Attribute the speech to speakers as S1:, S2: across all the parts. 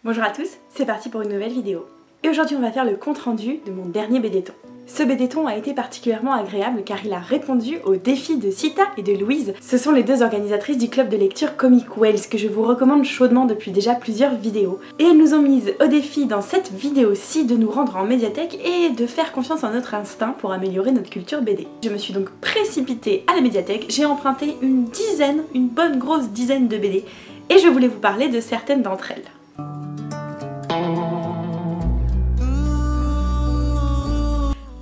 S1: Bonjour à tous, c'est parti pour une nouvelle vidéo. Et aujourd'hui on va faire le compte rendu de mon dernier BD-ton. Ce BD-ton a été particulièrement agréable car il a répondu aux défis de Sita et de Louise. Ce sont les deux organisatrices du club de lecture Comic Wells que je vous recommande chaudement depuis déjà plusieurs vidéos. Et elles nous ont mises au défi dans cette vidéo-ci de nous rendre en médiathèque et de faire confiance en notre instinct pour améliorer notre culture BD. Je me suis donc précipitée à la médiathèque, j'ai emprunté une bonne grosse dizaine de BD et je voulais vous parler de certaines d'entre elles.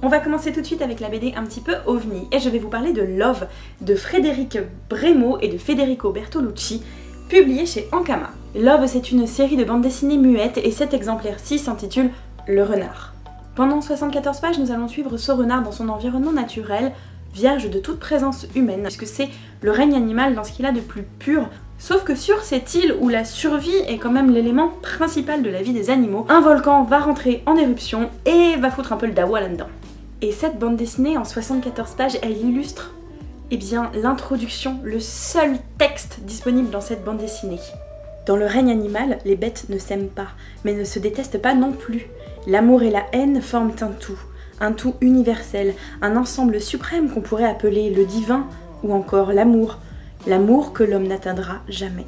S1: On va commencer tout de suite avec la BD un petit peu ovni et je vais vous parler de Love de Frédéric Bremo et de Federico Bertolucci, publié chez Ankama. Love, c'est une série de bandes dessinées muettes et cet exemplaire-ci s'intitule Le Renard. Pendant 74 pages, nous allons suivre ce renard dans son environnement naturel, vierge de toute présence humaine, puisque c'est le règne animal dans ce qu'il a de plus pur. Sauf que sur cette île où la survie est quand même l'élément principal de la vie des animaux, un volcan va rentrer en éruption et va foutre un peu le dawa là-dedans. Et cette bande dessinée en 74 pages, elle illustre l'introduction, le seul texte disponible dans cette bande dessinée. Dans le règne animal, les bêtes ne s'aiment pas, mais ne se détestent pas non plus. L'amour et la haine forment un tout universel, un ensemble suprême qu'on pourrait appeler le divin ou encore l'amour que l'homme n'atteindra jamais.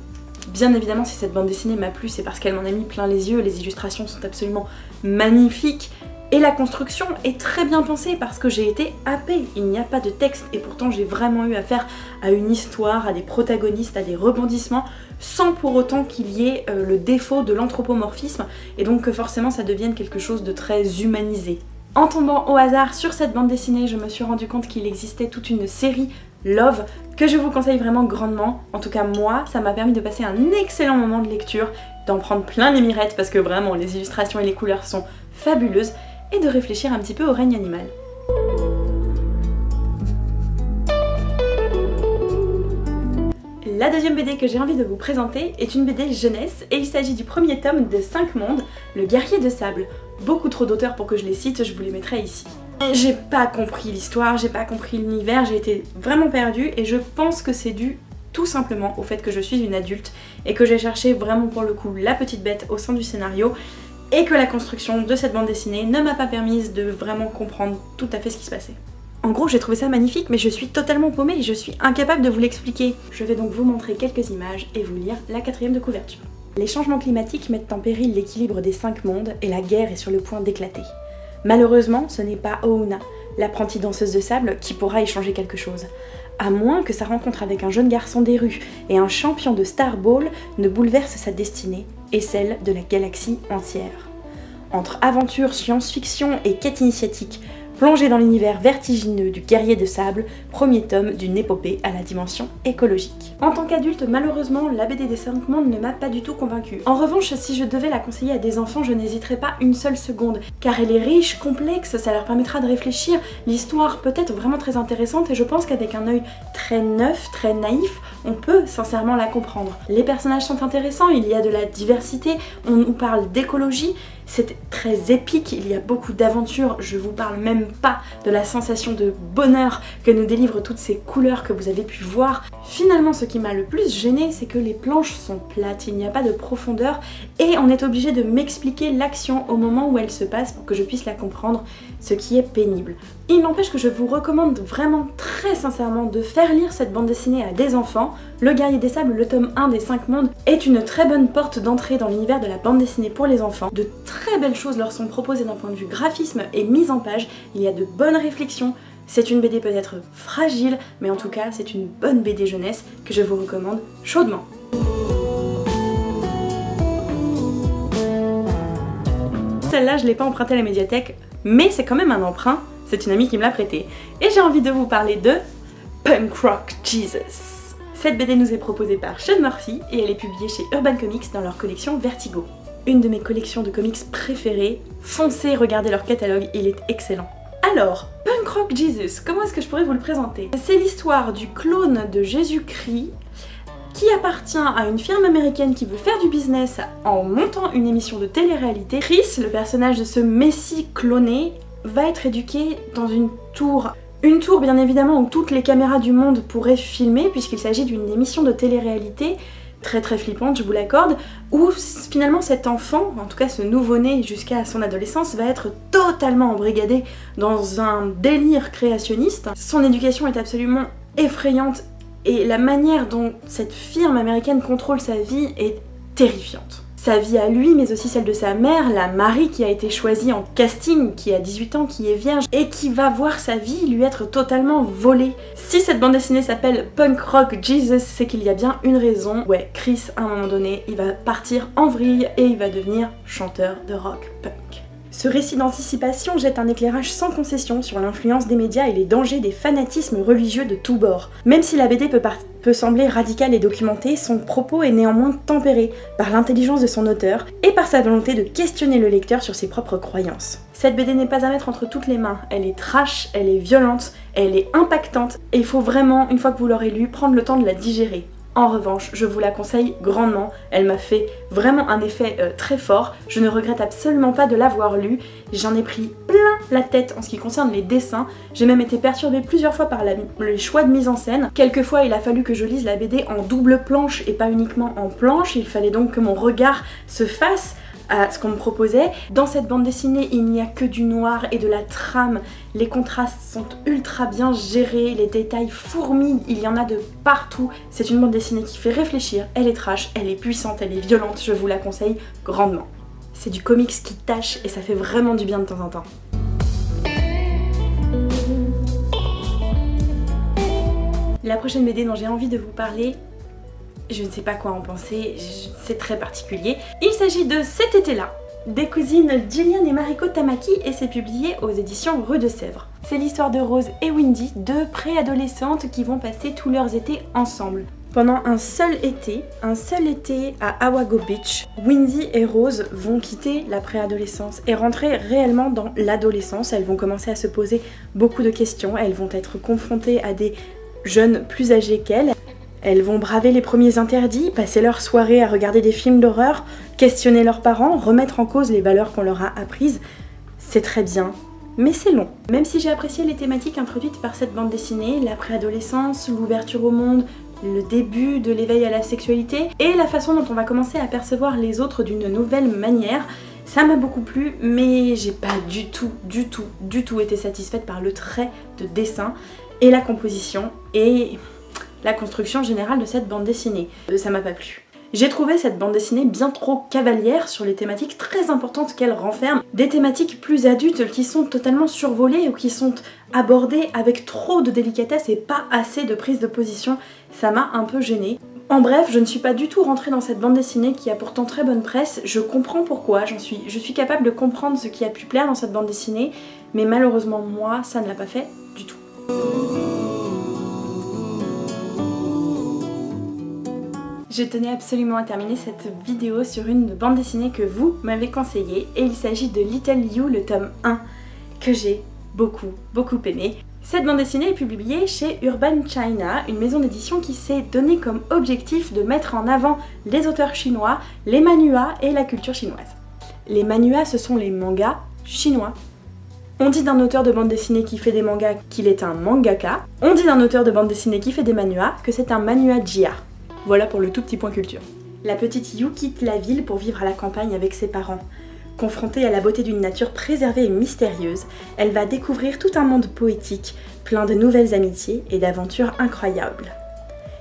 S1: Bien évidemment, si cette bande dessinée m'a plu, c'est parce qu'elle m'en a mis plein les yeux, les illustrations sont absolument magnifiques, et la construction est très bien pensée parce que j'ai été happée. Il n'y a pas de texte et pourtant j'ai vraiment eu affaire à une histoire, à des protagonistes, à des rebondissements, sans pour autant qu'il y ait le défaut de l'anthropomorphisme et donc que forcément ça devienne quelque chose de très humanisé. En tombant au hasard sur cette bande dessinée, je me suis rendu compte qu'il existait toute une série Love que je vous conseille vraiment grandement. En tout cas moi, ça m'a permis de passer un excellent moment de lecture, d'en prendre plein les mirettes parce que vraiment les illustrations et les couleurs sont fabuleuses et de réfléchir un petit peu au règne animal. La deuxième BD que j'ai envie de vous présenter est une BD jeunesse et il s'agit du premier tome de 5 mondes, Le Guerrier de Sable. Beaucoup trop d'auteurs pour que je les cite, je vous les mettrai ici. J'ai pas compris l'histoire, j'ai pas compris l'univers, j'ai été vraiment perdue et je pense que c'est dû tout simplement au fait que je suis une adulte et que j'ai cherché vraiment pour le coup la petite bête au sein du scénario et que la construction de cette bande dessinée ne m'a pas permise de vraiment comprendre tout à fait ce qui se passait. En gros, j'ai trouvé ça magnifique, mais je suis totalement paumée et je suis incapable de vous l'expliquer. Je vais donc vous montrer quelques images et vous lire la 4e de couverture. Les changements climatiques mettent en péril l'équilibre des 5 mondes et la guerre est sur le point d'éclater. Malheureusement, ce n'est pas Ouna, l'apprentie danseuse de sable, qui pourra y changer quelque chose. À moins que sa rencontre avec un jeune garçon des rues et un champion de Star Ball ne bouleverse sa destinée et celle de la galaxie entière. Entre aventure, science-fiction et quête initiatique, plongée dans l'univers vertigineux du Guerrier de Sable, premier tome d'une épopée à la dimension écologique. En tant qu'adulte, malheureusement, la BD des 5 mondes ne m'a pas du tout convaincue. En revanche, si je devais la conseiller à des enfants, je n'hésiterais pas une seule seconde, car elle est riche, complexe, ça leur permettra de réfléchir, l'histoire peut être vraiment très intéressante et je pense qu'avec un œil très neuf, très naïf, on peut sincèrement la comprendre. Les personnages sont intéressants, il y a de la diversité, on nous parle d'écologie, c'est très épique, il y a beaucoup d'aventures, je vous parle même pas de la sensation de bonheur que nous délivrent toutes ces couleurs que vous avez pu voir. Finalement, ce qui m'a le plus gênée, c'est que les planches sont plates, il n'y a pas de profondeur et on est obligé de m'expliquer l'action au moment où elle se passe pour que je puisse la comprendre, ce qui est pénible. Il n'empêche que je vous recommande vraiment très sincèrement de faire lire cette bande dessinée à des enfants. Le Guerrier des Sables, le tome 1 des 5 mondes, est une très bonne porte d'entrée dans l'univers de la bande dessinée pour les enfants. De très belles choses leur sont proposées d'un point de vue graphisme et mise en page, il y a de bonnes réflexions. C'est une BD peut-être fragile, mais en tout cas c'est une bonne BD jeunesse que je vous recommande chaudement. Celle-là, je ne l'ai pas empruntée à la médiathèque, mais c'est quand même un emprunt, c'est une amie qui me l'a prêtée. Et j'ai envie de vous parler de Punk Rock Jesus. Cette BD nous est proposée par Sean Murphy et elle est publiée chez Urban Comics dans leur collection Vertigo. Une de mes collections de comics préférées, foncez regarder leur catalogue, il est excellent. Alors, Punk Rock Jesus, comment est-ce que je pourrais vous le présenter? C'est l'histoire du clone de Jésus-Christ qui appartient à une firme américaine qui veut faire du business en montant une émission de télé-réalité. Chris, le personnage de ce messie cloné, va être éduqué dans une tour. Une tour bien évidemment où toutes les caméras du monde pourraient filmer puisqu'il s'agit d'une émission de télé-réalité très flippante, je vous l'accorde, où finalement cet enfant, en tout cas ce nouveau-né jusqu'à son adolescence, va être totalement embrigadé dans un délire créationniste. Son éducation est absolument effrayante et la manière dont cette firme américaine contrôle sa vie est terrifiante. Sa vie à lui, mais aussi celle de sa mère, la Marie qui a été choisie en casting, qui a 18 ans, qui est vierge, et qui va voir sa vie lui être totalement volée. Si cette bande dessinée s'appelle Punk Rock Jesus, c'est qu'il y a bien une raison. Ouais, Chris, à un moment donné, il va partir en vrille et il va devenir chanteur de rock punk. Ce récit d'anticipation jette un éclairage sans concession sur l'influence des médias et les dangers des fanatismes religieux de tous bords. Même si la BD peut sembler radicale et documentée, son propos est néanmoins tempéré par l'intelligence de son auteur et par sa volonté de questionner le lecteur sur ses propres croyances. Cette BD n'est pas à mettre entre toutes les mains, elle est trash, elle est violente, elle est impactante et il faut vraiment, une fois que vous l'aurez lue, prendre le temps de la digérer. En revanche, je vous la conseille grandement, elle m'a fait vraiment un effet très fort, je ne regrette absolument pas de l'avoir lue, j'en ai pris plein la tête en ce qui concerne les dessins, j'ai même été perturbée plusieurs fois par les choix de mise en scène. Quelquefois il a fallu que je lise la BD en double planche et pas uniquement en planche, il fallait donc que mon regard se fasse à ce qu'on me proposait. Dans cette bande dessinée, il n'y a que du noir et de la trame. Les contrastes sont ultra bien gérés, les détails fourmillent, il y en a de partout. C'est une bande dessinée qui fait réfléchir, elle est trash, elle est puissante, elle est violente, je vous la conseille grandement. C'est du comics qui tâche et ça fait vraiment du bien de temps en temps. La prochaine BD dont j'ai envie de vous parler, je ne sais pas quoi en penser, c'est très particulier. Il s'agit de Cet été-là, des cousines Jillian et Mariko Tamaki et c'est publié aux éditions Rue de Sèvres. C'est l'histoire de Rose et Windy, deux préadolescentes qui vont passer tous leurs étés ensemble. Pendant un seul été à Awago Beach, Windy et Rose vont quitter la préadolescence et rentrer réellement dans l'adolescence. Elles vont commencer à se poser beaucoup de questions, elles vont être confrontées à des jeunes plus âgés qu'elles. Elles vont braver les premiers interdits, passer leur soirée à regarder des films d'horreur, questionner leurs parents, remettre en cause les valeurs qu'on leur a apprises. C'est très bien, mais c'est long. Même si j'ai apprécié les thématiques introduites par cette bande dessinée, la préadolescence, l'ouverture au monde, le début de l'éveil à la sexualité et la façon dont on va commencer à percevoir les autres d'une nouvelle manière, ça m'a beaucoup plu, mais j'ai pas du tout été satisfaite par le trait de dessin et la composition et la construction générale de cette bande dessinée. Ça m'a pas plu. J'ai trouvé cette bande dessinée bien trop cavalière sur les thématiques très importantes qu'elle renferme, des thématiques plus adultes qui sont totalement survolées ou qui sont abordées avec trop de délicatesse et pas assez de prise de position. Ça m'a un peu gênée. En bref, je ne suis pas du tout rentrée dans cette bande dessinée qui a pourtant très bonne presse, je comprends pourquoi, je suis capable de comprendre ce qui a pu plaire dans cette bande dessinée, mais malheureusement moi, ça ne l'a pas fait du tout. Je tenais absolument à terminer cette vidéo sur une bande dessinée que vous m'avez conseillée et il s'agit de Little You, le tome 1, que j'ai beaucoup aimé. Cette bande dessinée est publiée chez Urban China, une maison d'édition qui s'est donné comme objectif de mettre en avant les auteurs chinois, les manhwas et la culture chinoise. Les manhwas, ce sont les mangas chinois. On dit d'un auteur de bande dessinée qui fait des mangas qu'il est un mangaka. On dit d'un auteur de bande dessinée qui fait des manhwas que c'est un manhwajia. Voilà pour le tout petit point culture. La petite Yu quitte la ville pour vivre à la campagne avec ses parents. Confrontée à la beauté d'une nature préservée et mystérieuse, elle va découvrir tout un monde poétique, plein de nouvelles amitiés et d'aventures incroyables.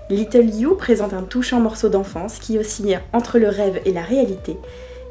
S1: Little You présente un touchant morceau d'enfance qui oscille entre le rêve et la réalité,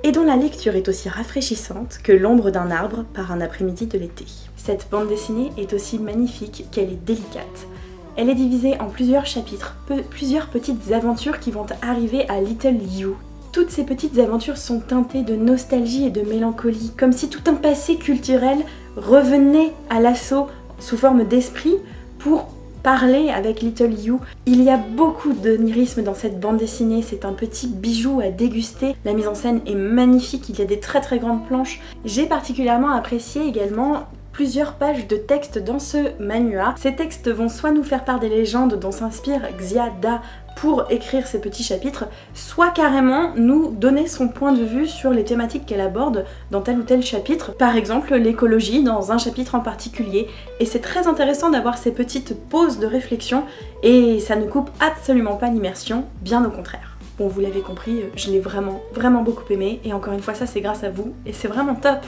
S1: et dont la lecture est aussi rafraîchissante que l'ombre d'un arbre par un après-midi de l'été. Cette bande dessinée est aussi magnifique qu'elle est délicate. Elle est divisée en plusieurs chapitres, plusieurs petites aventures qui vont arriver à Little You. Toutes ces petites aventures sont teintées de nostalgie et de mélancolie, comme si tout un passé culturel revenait à l'assaut sous forme d'esprit pour parler avec Little You. Il y a beaucoup d'onirisme dans cette bande dessinée, c'est un petit bijou à déguster. La mise en scène est magnifique, il y a des très grandes planches. J'ai particulièrement apprécié également plusieurs pages de texte dans ce manhwa. Ces textes vont soit nous faire part des légendes dont s'inspire Xia Da pour écrire ces petits chapitres, soit carrément nous donner son point de vue sur les thématiques qu'elle aborde dans tel ou tel chapitre, par exemple l'écologie dans un chapitre en particulier. Et c'est très intéressant d'avoir ces petites pauses de réflexion et ça ne coupe absolument pas l'immersion, bien au contraire. Bon, vous l'avez compris, je l'ai vraiment beaucoup aimé, et encore une fois ça c'est grâce à vous, et c'est vraiment top.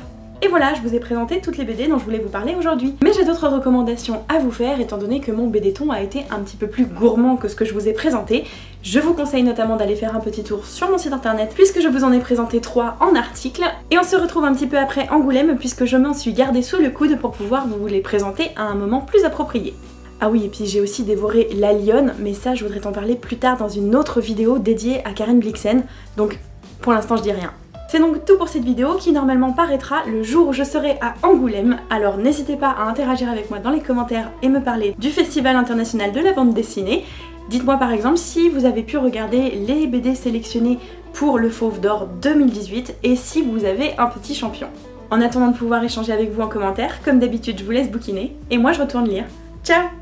S1: Et voilà, je vous ai présenté toutes les BD dont je voulais vous parler aujourd'hui. Mais j'ai d'autres recommandations à vous faire étant donné que mon BD-ton a été un petit peu plus gourmand que ce que je vous ai présenté. Je vous conseille notamment d'aller faire un petit tour sur mon site internet puisque je vous en ai présenté 3 en article. Et on se retrouve un petit peu après Angoulême puisque je m'en suis gardée sous le coude pour pouvoir vous les présenter à un moment plus approprié. Ah oui, et puis j'ai aussi dévoré La Lionne, mais ça je voudrais t'en parler plus tard dans une autre vidéo dédiée à Karen Blixen, donc pour l'instant je dis rien. C'est donc tout pour cette vidéo qui normalement paraîtra le jour où je serai à Angoulême, alors n'hésitez pas à interagir avec moi dans les commentaires et me parler du Festival international de la bande dessinée. Dites-moi par exemple si vous avez pu regarder les BD sélectionnés pour le Fauve d'Or 2018 et si vous avez un petit champion. En attendant de pouvoir échanger avec vous en commentaire, comme d'habitude je vous laisse bouquiner et moi je retourne lire. Ciao!